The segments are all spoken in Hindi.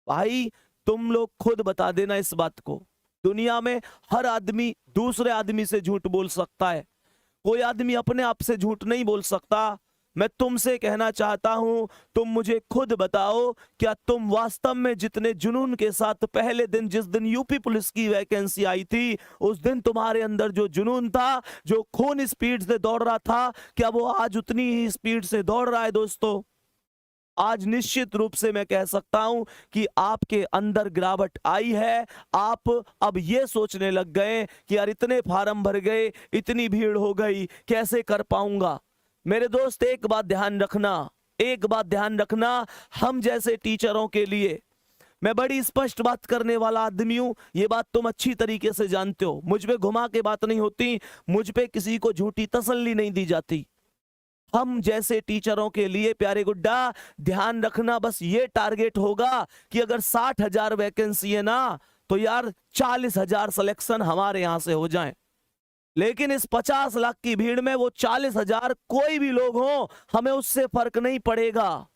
भाई तुम लोग खुद बता देना इस बात को। दुनिया में हर आदमी दूसरे आदमी से झूठ बोल सकता है, कोई आदमी अपने आप से झूठ नहीं बोल सकता। मैं तुमसे कहना चाहता हूं, तुम मुझे खुद बताओ, क्या तुम वास्तव में जितने जुनून के साथ पहले दिन जिस दिन यूपी पुलिस की वैकेंसी आई थी, उस दिन तुम्हारे अंदर जो जुनून था, जो खून स्पीड से दौड़ रहा था, क्या वो आज उतनी ही स्पीड से दौड़ रहा है दोस्तों? आज निश्चित रूप से मैं कह सकता हूं कि आपके अंदर गिरावट आई है। आप अब ये सोचने लग गए कि यार इतने फार्म भर गए, इतनी भीड़ हो गई, कैसे कर पाऊंगा। मेरे दोस्त एक बात ध्यान रखना, एक बात ध्यान रखना, हम जैसे टीचरों के लिए मैं बड़ी स्पष्ट बात करने वाला आदमी हूं, ये बात तुम अच्छी तरीके से जानते हो। मुझ पे घुमा के बात नहीं होती, मुझ पे किसी को झूठी तसल्ली नहीं दी जाती। हम जैसे टीचरों के लिए प्यारे गुड्डा ध्यान रखना, बस ये टारगेट होगा कि अगर 60,000 वैकेंसी है ना, तो यार 40,000 सिलेक्शन हमारे यहां से हो जाएं। लेकिन इस 50 लाख की भीड़ में वो 40,000 कोई भी लोग हो, हमें उससे फर्क नहीं पड़ेगा।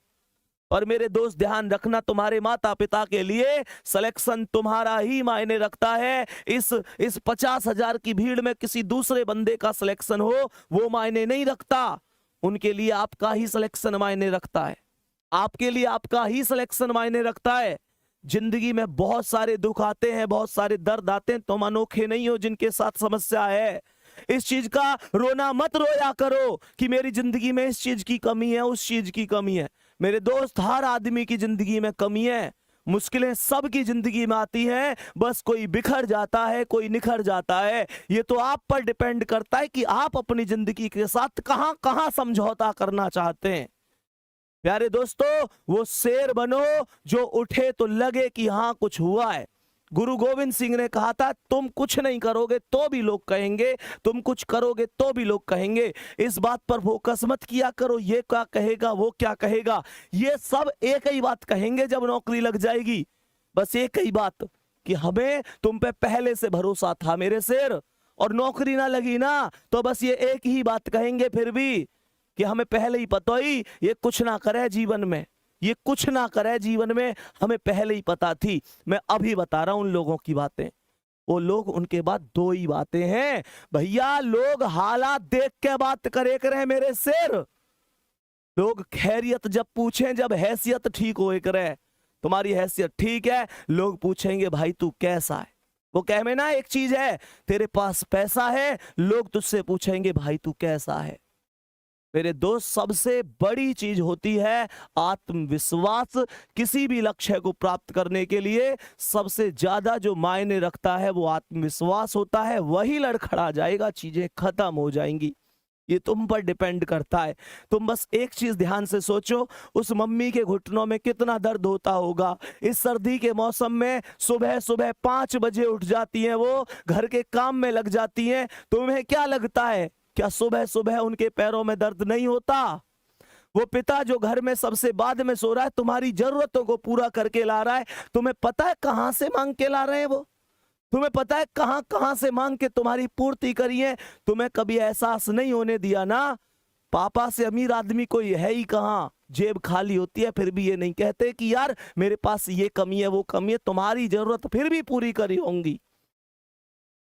और मेरे दोस्त ध्यान रखना, तुम्हारे माता पिता के लिए सिलेक्शन तुम्हारा ही मायने रखता है। इस 50,000 की भीड़ में किसी दूसरे बंदे का सिलेक्शन हो वो मायने नहीं रखता, उनके लिए आपका ही सिलेक्शन मायने रखता है, आपके लिए आपका ही सिलेक्शन मायने रखता है। जिंदगी में बहुत सारे दुख आते हैं, बहुत सारे दर्द आते हैं, तुम अनोखे नहीं हो जिनके साथ समस्या है। इस चीज का रोना मत रोया करो कि मेरी जिंदगी में इस चीज की कमी है, उस चीज की कमी है। मेरे दोस्त हर आदमी की जिंदगी में कमी है, मुश्किलें सबकी जिंदगी में आती हैं, बस कोई बिखर जाता है, कोई निखर जाता है। ये तो आप पर डिपेंड करता है कि आप अपनी जिंदगी के साथ कहां कहां समझौता करना चाहते हैं। प्यारे दोस्तों, वो शेर बनो जो उठे तो लगे कि हाँ कुछ हुआ है। गुरु गोविंद सिंह ने कहा था, तुम कुछ नहीं करोगे तो भी लोग कहेंगे, तुम कुछ करोगे तो भी लोग कहेंगे। इस बात पर फोकस मत किया करो, ये क्या कहेगा, वो क्या कहेगा। ये सब एक ही बात कहेंगे जब नौकरी लग जाएगी, बस एक ही बात कि हमें तुम पे पहले से भरोसा था मेरे शेर। और नौकरी ना लगी ना तो बस ये एक ही बात कहेंगे फिर भी कि हमें पहले ही पता ही ये कुछ ना करे जीवन में, ये कुछ ना करे जीवन में, हमें पहले ही पता थी। मैं अभी बता रहा हूं उन लोगों की बातें। वो लोग, उनके बाद दो ही बातें हैं भैया, लोग हालात देख के बात करे करे मेरे शेर। लोग खैरियत जब पूछें, जब हैसियत ठीक हो करे, तुम्हारी हैसियत ठीक है, लोग पूछेंगे भाई तू कैसा है। वो कह में ना एक चीज है, तेरे पास पैसा है, लोग तुझसे पूछेंगे भाई तू कैसा है। मेरे दोस्त, सबसे बड़ी चीज होती है आत्मविश्वास। किसी भी लक्ष्य को प्राप्त करने के लिए सबसे ज्यादा जो मायने रखता है वो आत्मविश्वास होता है। वही लड़खड़ा जाएगा, चीजें खत्म हो जाएंगी। ये तुम पर डिपेंड करता है। तुम बस एक चीज ध्यान से सोचो, उस मम्मी के घुटनों में कितना दर्द होता होगा। इस सर्दी के मौसम में सुबह सुबह 5 बजे उठ जाती हैं, वो घर के काम में लग जाती हैं। तुम्हें क्या लगता है, क्या सुबह सुबह उनके पैरों में दर्द नहीं होता? वो पिता जो घर में सबसे बाद में सो रहा है, तुम्हारी जरूरतों को पूरा करके ला रहा है, तुम्हें पता है कहां से मांग के ला रहे हैं वो? तुम्हें पता है कहां कहां से मांग के तुम्हारी पूर्ति करी है? तुम्हें कभी एहसास नहीं होने दिया ना, पापा से अमीर आदमी कोई है ही कहां, जेब खाली होती है फिर भी ये नहीं कहते कि यार मेरे पास ये कमी है, वो कमी है। तुम्हारी जरूरत फिर भी पूरी करी होंगी।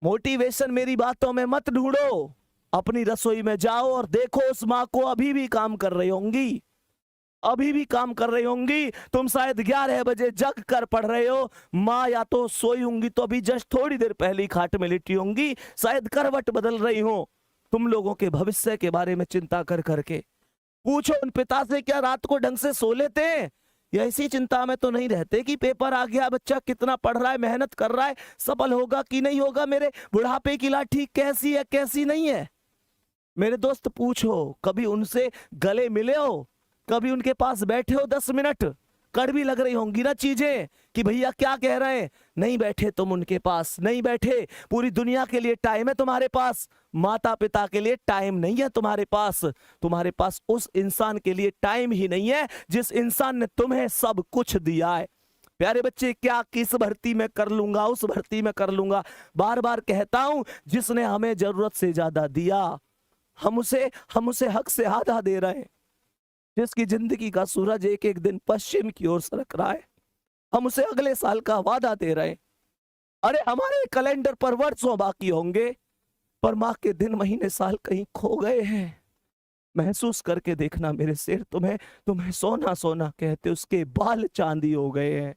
मोटिवेशन मेरी बातों में मत ढूंढो, अपनी रसोई में जाओ और देखो उस माँ को अभी भी काम कर रही होंगी, अभी भी काम कर रही होंगी। तुम शायद 11 बजे जग कर पढ़ रहे हो, माँ या तो सोई होंगी तो अभी जस्ट थोड़ी देर पहले खाट में लेटी होंगी, शायद करवट बदल रही हो तुम लोगों के भविष्य के बारे में चिंता कर करके। पूछो उन पिता से, क्या रात को ढंग से सो लेते हैं? या इसी चिंता में तो नहीं रहते कि पेपर आ गया, बच्चा कितना पढ़ रहा है, मेहनत कर रहा है, सफल होगा कि नहीं होगा, मेरे बुढ़ापे की लाठी कैसी है कैसी नहीं है। मेरे दोस्त पूछो, कभी उनसे गले मिले हो, कभी उनके पास बैठे हो 10 मिनट? कड़वी लग रही होंगी ना चीजें कि भैया क्या कह रहे हैं, नहीं बैठे तुम उनके पास, नहीं बैठे। पूरी दुनिया के लिए टाइम है तुम्हारे पास, माता पिता के लिए टाइम नहीं है तुम्हारे पास। तुम्हारे पास उस इंसान के लिए टाइम ही नहीं है जिस इंसान ने तुम्हें सब कुछ दिया है। प्यारे बच्चे, क्या किस भर्ती में कर लूंगा, उस भर्ती में कर लूंगा, बार बार कहता हूं, जिसने हमें जरूरत से ज्यादा दिया, हम उसे हक से आधा दे रहे हैं। जिसकी जिंदगी का सूरज एक एक दिन पश्चिम की ओर सरक रहा है, हम उसे अगले साल का वादा दे रहे हैं। अरे हमारे कैलेंडर पर वर्षों बाकी होंगे, पर माँ के दिन महीने साल कहीं खो गए हैं। महसूस करके देखना मेरे शेर, तुम्हें तुम्हें सोना सोना कहते उसके बाल चांदी हो गए हैं।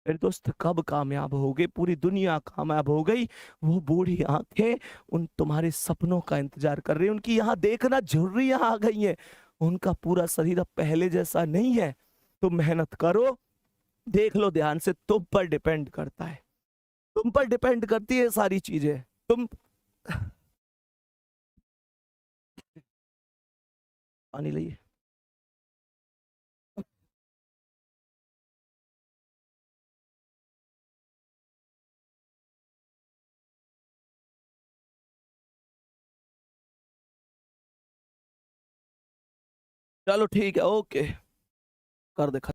मेरे दोस्त कब कामयाब होगे, पूरी दुनिया कामयाब हो गई, वो बूढ़ी आंखें उन तुम्हारे सपनों का इंतजार कर रही हैं। उनकी यहाँ देखना झुर्रियां आ गई हैं, उनका पूरा शरीर अब पहले जैसा नहीं है। तुम मेहनत करो, देख लो ध्यान से, तुम पर डिपेंड करता है, तुम पर डिपेंड करती है सारी चीजें। तुम पानी लाइए। चलो ठीक है, ओके, कर दे खत्म।